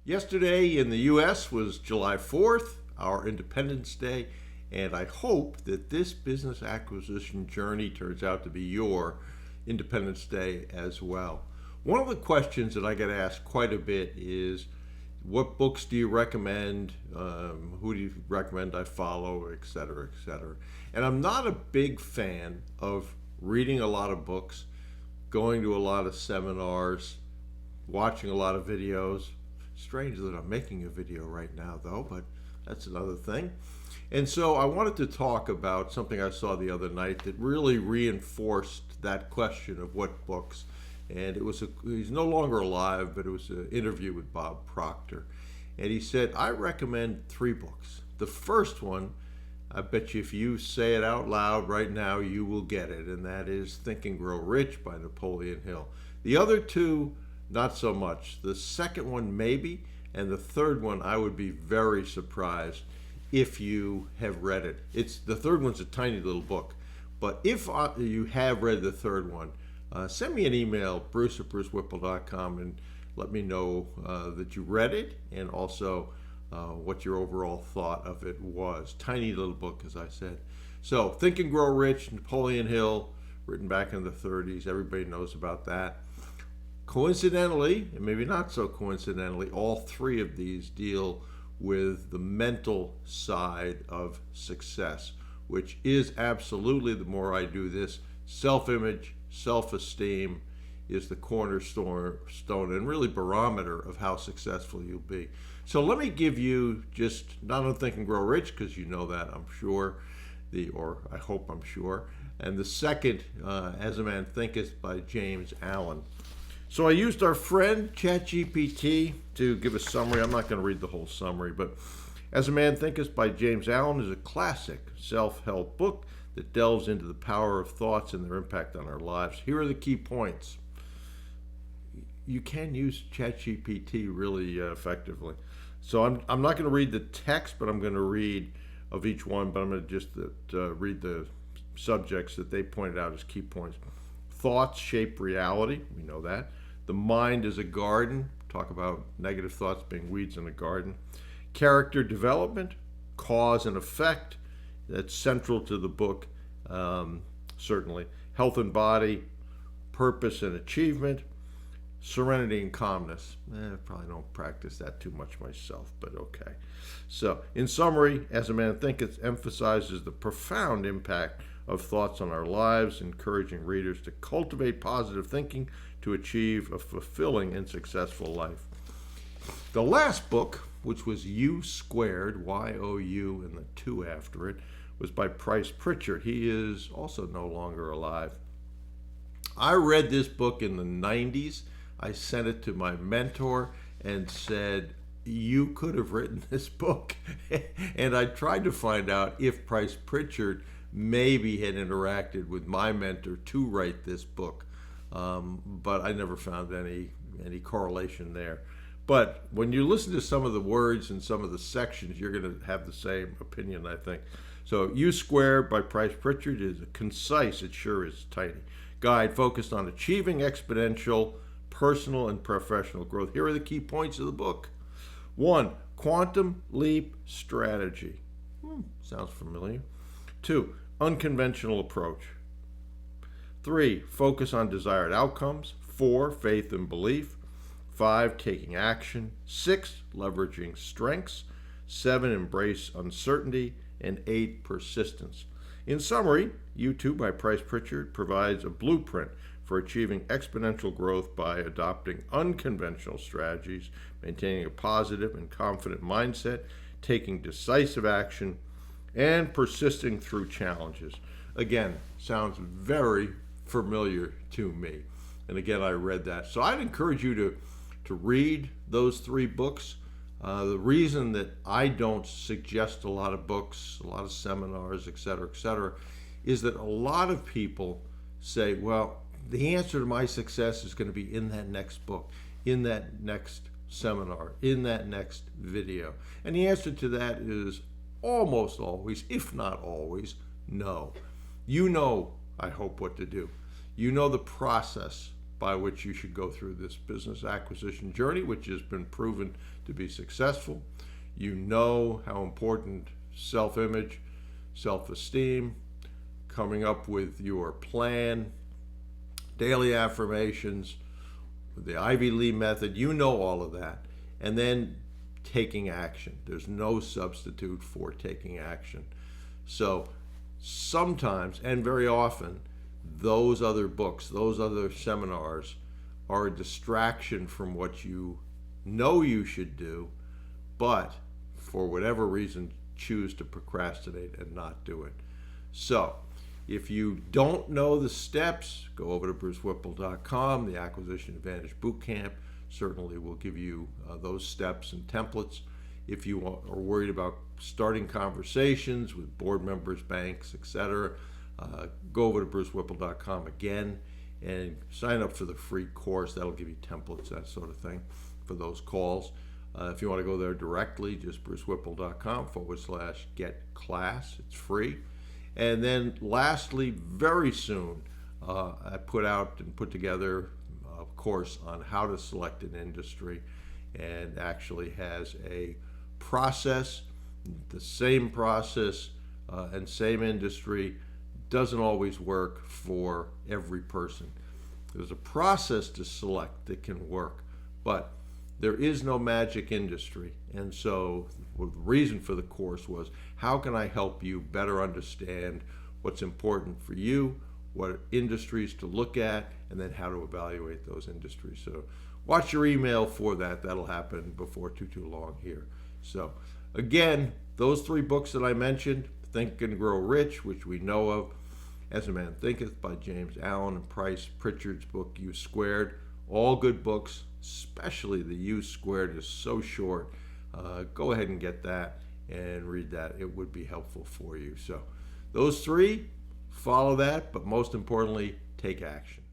Yesterday in the U.S. was July 4th, our Independence Day, and I hope that this business acquisition journey turns out to be your Independence Day as well. One of the questions that I get asked quite a bit is, what books do you recommend? Who do you recommend I follow, et cetera, et cetera. And I'm not a big fan of reading a lot of books, going to a lot of seminars, watching a lot of videos. Strange that I'm making a video right now though, but that's another thing. And so I wanted to talk about something I saw the other night that really reinforced that question of what books. And he's no longer alive, but it was an interview with Bob Proctor. And he said, I recommend 3 books. The first one, I bet you if you say it out loud right now, you will get it. And that is Think and Grow Rich by Napoleon Hill. The other 2, not so much. The second one, maybe. And the third one, I would be very surprised if you have read it. The third one's a tiny little book. But if you have read the third one, send me an email, bruce@brucewhipple.com, and let me know that you read it and also what your overall thought of it was. Tiny little book, as I said. So, Think and Grow Rich, Napoleon Hill, written back in the 30s. Everybody knows about that. Coincidentally, and maybe not so coincidentally, all 3 of these deal with the mental side of success, which is absolutely, the more I do this, self-image, self-esteem is the cornerstone and really barometer of how successful you'll be. So let me give you just, not on Think and Grow Rich, because you know that, I'm sure, or I hope I'm sure, and the second, As a Man Thinketh by James Allen. So I used our friend ChatGPT to give a summary. I'm not going to read the whole summary, but As a Man Thinketh by James Allen is a classic self-help book that delves into the power of thoughts and their impact on our lives. Here are the key points. You can use ChatGPT really effectively. So I'm not going to read the text, but I'm going to read of each one, but I'm going to just read the subjects that they pointed out as key points. Thoughts shape reality. We know that. The mind is a garden. Talk about negative thoughts being weeds in a garden. Character development, cause and effect. That's central to the book, certainly. Health and body, purpose and achievement, serenity and calmness. I probably don't practice that too much myself, but okay. So, in summary, As a Man Thinketh emphasizes the profound impact of thoughts on our lives, encouraging readers to cultivate positive thinking to achieve a fulfilling and successful life. The last book, which was U Squared, Y-O-U, and the 2 after it, was by Price Pritchard. He is also no longer alive. I read this book in the 90s. I sent it to my mentor and said, you could have written this book. And I tried to find out if Price Pritchard maybe had interacted with my mentor to write this book. But I never found any correlation there. But when you listen to some of the words and some of the sections, you're going to have the same opinion, I think. So U Squared by Price Pritchard is a concise, it sure is tiny, guide focused on achieving exponential personal and professional growth. Here are the key points of the book. 1, quantum leap strategy. Sounds familiar. 2, unconventional approach. 3, focus on desired outcomes. 4, faith and belief. 5, taking action. 6, leveraging strengths. 7, embrace uncertainty. And 8, persistence. In summary, U2 by Price Pritchard provides a blueprint for achieving exponential growth by adopting unconventional strategies, maintaining a positive and confident mindset, taking decisive action, and persisting through challenges. Again, sounds very familiar to me. And again, I read that. So I'd encourage you to read those 3 books. The reason that I don't suggest a lot of books, a lot of seminars, et cetera, is that a lot of people say, well, the answer to my success is going to be in that next book, in that next seminar, in that next video. And the answer to that is almost always, if not always, no. You know, I hope, what to do. You know the process by which you should go through this business acquisition journey, which has been proven to be successful. You know how important self-image, self-esteem, coming up with your plan, daily affirmations, the Ivy Lee method, you know all of that. And then taking action. There's no substitute for taking action. So sometimes, and very often, those other books, those other seminars are a distraction from what you know you should do, but for whatever reason choose to procrastinate and not do it. So if you don't know the steps, go over to brucewhipple.com. The Acquisition Advantage Bootcamp certainly will give you those steps and templates. If you are worried about starting conversations with board members, banks, etc., go over to brucewhipple.com again and sign up for the free course. That'll give you templates, that sort of thing, for those calls. If you want to go there directly, just brucewhipple.com/get-class. It's free. And then lastly, very soon, I put out and put together a course on how to select an industry, and actually has a process. The same process and same industry doesn't always work for every person. There's a process to select that can work, but there is no magic industry. And so the reason for the course was, how can I help you better understand what's important for you, what industries to look at, and then how to evaluate those industries. So watch your email for that. That'll happen before too long here. So again, those 3 books that I mentioned, Think and Grow Rich, which we know of, As a Man Thinketh by James Allen, and Price Pritchard's book, U Squared, all good books, especially the U Squared is so short. Go ahead and get that and read that. It would be helpful for you. So those 3, follow that, but most importantly, take action.